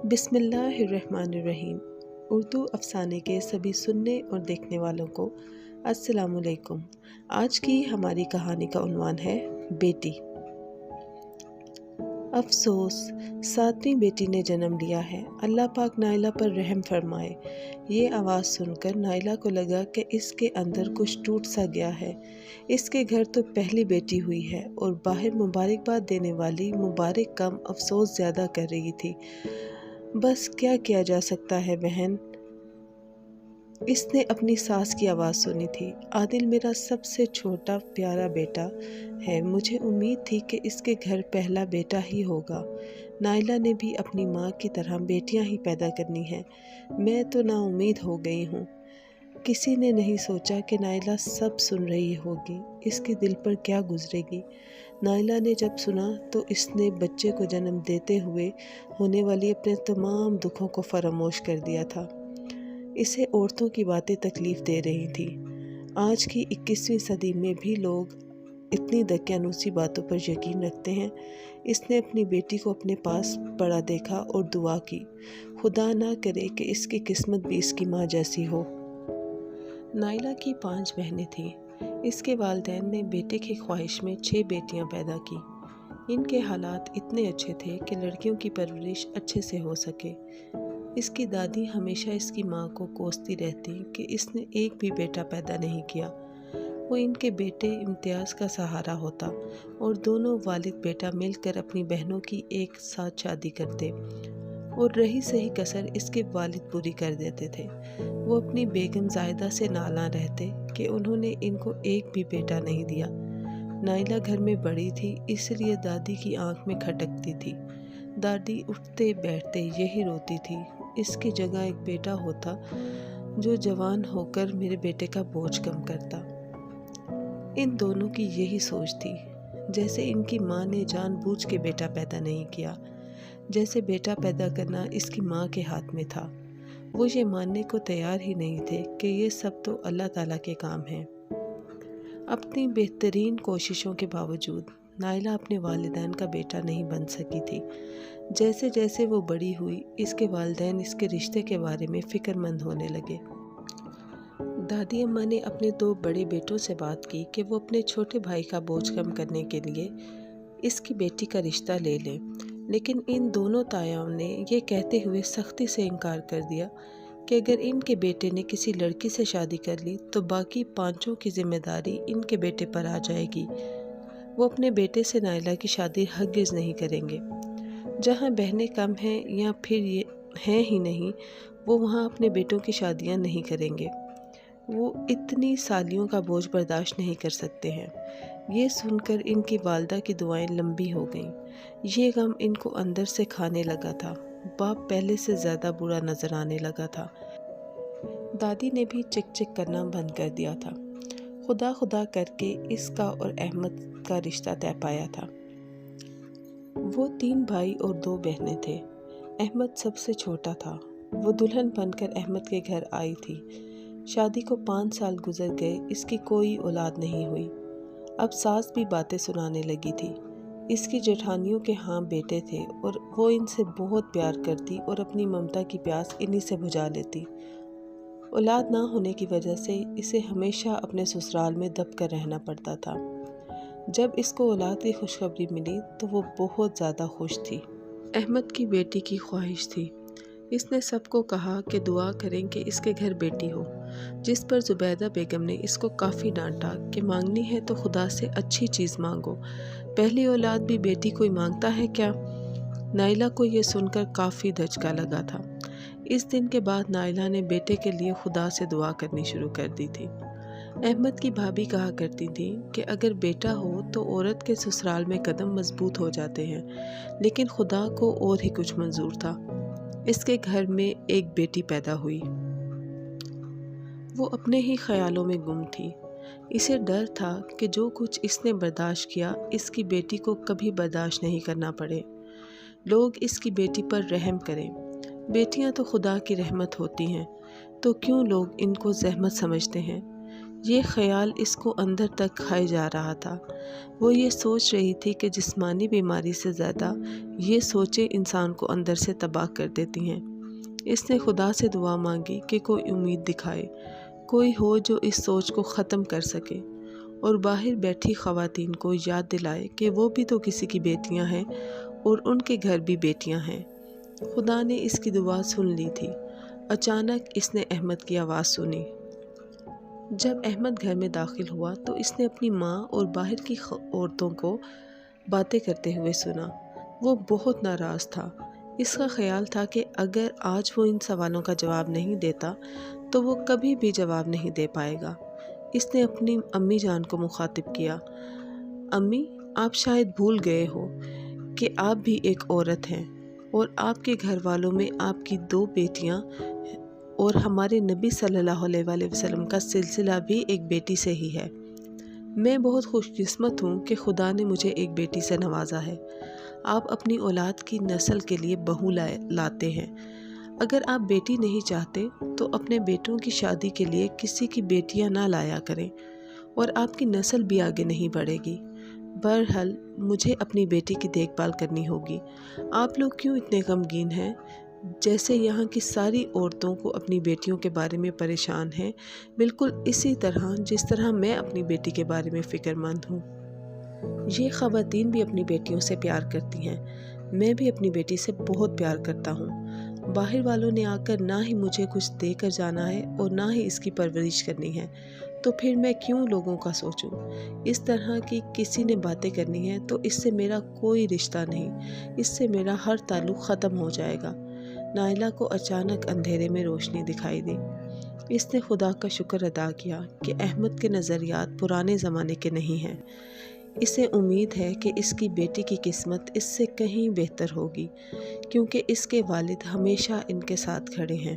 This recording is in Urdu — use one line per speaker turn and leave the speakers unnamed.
بسم اللہ الرحمن الرحیم۔ اردو افسانے کے سبھی سننے اور دیکھنے والوں کو السلام علیکم۔ آج کی ہماری کہانی کا عنوان ہے بیٹی۔ افسوس، 7ویں بیٹی نے جنم لیا ہے، اللہ پاک نائلہ پر رحم فرمائے۔ یہ آواز سن کر نائلہ کو لگا کہ اس کے اندر کچھ ٹوٹ سا گیا ہے۔ اس کے گھر تو پہلی بیٹی ہوئی ہے اور باہر مبارکباد دینے والی مبارک کم افسوس زیادہ کر رہی تھی۔ بس کیا کیا جا سکتا ہے بہن؟ اس نے اپنی ساس کی آواز سنی تھی۔ عادل میرا سب سے چھوٹا پیارا بیٹا ہے، مجھے امید تھی کہ اس کے گھر پہلا بیٹا ہی ہوگا۔ نائلہ نے بھی اپنی ماں کی طرح بیٹیاں ہی پیدا کرنی ہیں۔ میں تو نا امید ہو گئی ہوں۔ کسی نے نہیں سوچا کہ نائلہ سب سن رہی ہوگی، اس کے دل پر کیا گزرے گی۔ نائلہ نے جب سنا تو اس نے بچے کو جنم دیتے ہوئے ہونے والی اپنے تمام دکھوں کو فراموش کر دیا تھا۔ اسے عورتوں کی باتیں تکلیف دے رہی تھی۔ آج کی 21ویں صدی میں بھی لوگ اتنی دقیانوسی باتوں پر یقین رکھتے ہیں۔ اس نے اپنی بیٹی کو اپنے پاس پڑا دیکھا اور دعا کی، خدا نہ کرے کہ اس کی قسمت بھی اس کی ماں جیسی ہو۔ نائلہ کی 5 بہنیں تھیں۔ اس کے والدین نے بیٹے کی خواہش میں 6 بیٹیاں پیدا کی۔ ان کے حالات اتنے اچھے تھے کہ لڑکیوں کی پرورش اچھے سے ہو سکے۔ اس کی دادی ہمیشہ اس کی ماں کو کوستی رہتی کہ اس نے ایک بھی بیٹا پیدا نہیں کیا۔ وہ ان کے بیٹے امتیاز کا سہارا ہوتا اور دونوں والد بیٹا مل کر اپنی بہنوں کی ایک ساتھ شادی کرتے اور رہی صحیح کسر اس کے والد پوری کر دیتے تھے۔ وہ اپنی بیگم زائدہ سے نالاں رہتے کہ انہوں نے ان کو ایک بھی بیٹا نہیں دیا۔ نائلہ گھر میں بڑی تھی، اس لیے دادی کی آنکھ میں کھٹکتی تھی۔ دادی اٹھتے بیٹھتے یہی روتی تھی، اس کی جگہ ایک بیٹا ہوتا جو جوان ہو کر میرے بیٹے کا بوجھ کم کرتا۔ ان دونوں کی یہی سوچ تھی، جیسے ان کی ماں نے جان بوجھ کے بیٹا پیدا نہیں کیا، جیسے بیٹا پیدا کرنا اس کی ماں کے ہاتھ میں تھا۔ وہ یہ ماننے کو تیار ہی نہیں تھے کہ یہ سب تو اللہ تعالیٰ کے کام ہیں۔ اپنی بہترین کوششوں کے باوجود نائلہ اپنے والدین کا بیٹا نہیں بن سکی تھی۔ جیسے جیسے وہ بڑی ہوئی، اس کے والدین اس کے رشتے کے بارے میں فکر مند ہونے لگے۔ دادی اماں نے اپنے 2 بڑے بیٹوں سے بات کی کہ وہ اپنے چھوٹے بھائی کا بوجھ کم کرنے کے لیے اس کی بیٹی کا رشتہ لے لیں، لیکن ان دونوں تایاؤں نے یہ کہتے ہوئے سختی سے انکار کر دیا کہ اگر ان کے بیٹے نے کسی لڑکی سے شادی کر لی تو باقی 5 کی ذمہ داری ان کے بیٹے پر آ جائے گی۔ وہ اپنے بیٹے سے نائلہ کی شادی ہرگز نہیں کریں گے۔ جہاں بہنیں کم ہیں یا پھر یہ ہیں ہی نہیں، وہ وہاں اپنے بیٹوں کی شادیاں نہیں کریں گے۔ وہ اتنی سالیوں کا بوجھ برداشت نہیں کر سکتے ہیں۔ یہ سن کر ان کی والدہ کی دعائیں لمبی ہو گئیں۔ یہ غم ان کو اندر سے کھانے لگا تھا۔ باپ پہلے سے زیادہ برا نظر آنے لگا تھا۔ دادی نے بھی چک چک کرنا بند کر دیا تھا۔ خدا خدا کر کے اس کا اور احمد کا رشتہ طے پایا تھا۔ وہ 3 بھائی اور 2 بہنیں تھے۔ احمد سب سے چھوٹا تھا۔ وہ دلہن بن کر احمد کے گھر آئی تھی۔ شادی کو 5 سال گزر گئے، اس کی کوئی اولاد نہیں ہوئی۔ اب ساس بھی باتیں سنانے لگی تھی۔ اس کی جیٹھانیوں کے ہاں بیٹے تھے اور وہ ان سے بہت پیار کرتی اور اپنی ممتا کی پیاس انہی سے بجھا لیتی۔ اولاد نہ ہونے کی وجہ سے اسے ہمیشہ اپنے سسرال میں دب کر رہنا پڑتا تھا۔ جب اس کو اولاد کی خوشخبری ملی تو وہ بہت زیادہ خوش تھی۔ احمد کی بیٹی کی خواہش تھی۔ اس نے سب کو کہا کہ دعا کریں کہ اس کے گھر بیٹی ہو، جس پر زبیدہ بیگم نے اس کو کافی ڈانٹا کہ مانگنی ہے تو خدا سے اچھی چیز مانگو، پہلی اولاد بھی بیٹی کوئی مانگتا ہے کیا؟ نائلہ کو یہ سن کر کافی دھچکا لگا تھا۔ اس دن کے بعد نائلہ نے بیٹے کے لیے خدا سے دعا کرنی شروع کر دی تھی۔ احمد کی بھابھی کہا کرتی تھی کہ اگر بیٹا ہو تو عورت کے سسرال میں قدم مضبوط ہو جاتے ہیں، لیکن خدا کو اور ہی کچھ منظور تھا۔ اس کے گھر میں ایک بیٹی پیدا ہوئی۔ وہ اپنے ہی خیالوں میں گم تھی۔ اسے ڈر تھا کہ جو کچھ اس نے برداشت کیا اس کی بیٹی کو کبھی برداشت نہیں کرنا پڑے۔ لوگ اس کی بیٹی پر رحم کریں۔ بیٹیاں تو خدا کی رحمت ہوتی ہیں، تو کیوں لوگ ان کو زحمت سمجھتے ہیں؟ یہ خیال اس کو اندر تک کھائے جا رہا تھا۔ وہ یہ سوچ رہی تھی کہ جسمانی بیماری سے زیادہ یہ سوچیں انسان کو اندر سے تباہ کر دیتی ہیں۔ اس نے خدا سے دعا مانگی کہ کوئی امید دکھائے، کوئی ہو جو اس سوچ کو ختم کر سکے اور باہر بیٹھی خواتین کو یاد دلائے کہ وہ بھی تو کسی کی بیٹیاں ہیں اور ان کے گھر بھی بیٹیاں ہیں۔ خدا نے اس کی دعا سن لی تھی۔ اچانک اس نے احمد کی آواز سنی۔ جب احمد گھر میں داخل ہوا تو اس نے اپنی ماں اور باہر کی عورتوں کو باتیں کرتے ہوئے سنا۔ وہ بہت ناراض تھا۔ اس کا خیال تھا کہ اگر آج وہ ان سوالوں کا جواب نہیں دیتا تو وہ کبھی بھی جواب نہیں دے پائے گا۔ اس نے اپنی امی جان کو مخاطب کیا، امی، آپ شاید بھول گئے ہو کہ آپ بھی ایک عورت ہیں اور آپ کے گھر والوں میں آپ کی 2 بیٹیاں اور ہمارے نبی صلی اللہ علیہ وآلہ وسلم کا سلسلہ بھی ایک بیٹی سے ہی ہے۔ میں بہت خوش قسمت ہوں کہ خدا نے مجھے ایک بیٹی سے نوازا ہے۔ آپ اپنی اولاد کی نسل کے لیے بہو لاتے ہیں۔ اگر آپ بیٹی نہیں چاہتے تو اپنے بیٹوں کی شادی کے لیے کسی کی بیٹیاں نہ لایا کریں اور آپ کی نسل بھی آگے نہیں بڑھے گی۔ بہرحال مجھے اپنی بیٹی کی دیکھ بھال کرنی ہوگی۔ آپ لوگ کیوں اتنے غمگین ہیں؟ جیسے یہاں کی ساری عورتوں کو اپنی بیٹیوں کے بارے میں پریشان ہیں، بالکل اسی طرح جس طرح میں اپنی بیٹی کے بارے میں فکر مند ہوں۔ یہ خواتین بھی اپنی بیٹیوں سے پیار کرتی ہیں۔ میں بھی اپنی بیٹی سے بہت پیار کرتا ہوں۔ باہر والوں نے آ کر نہ ہی مجھے کچھ دے کر جانا ہے اور نہ ہی اس کی پرورش کرنی ہے، تو پھر میں کیوں لوگوں کا سوچوں؟ اس طرح کی کسی نے باتیں کرنی ہے تو اس سے میرا کوئی رشتہ نہیں، اس سے میرا ہر تعلق ختم ہو جائے گا۔ نائلہ کو اچانک اندھیرے میں روشنی دکھائی دی۔ اس نے خدا کا شکر ادا کیا کہ احمد کے نظریات پرانے زمانے کے نہیں ہیں۔ اسے امید ہے کہ اس کی بیٹی کی قسمت اس سے کہیں بہتر ہوگی، کیونکہ اس کے والد ہمیشہ ان کے ساتھ کھڑے ہیں۔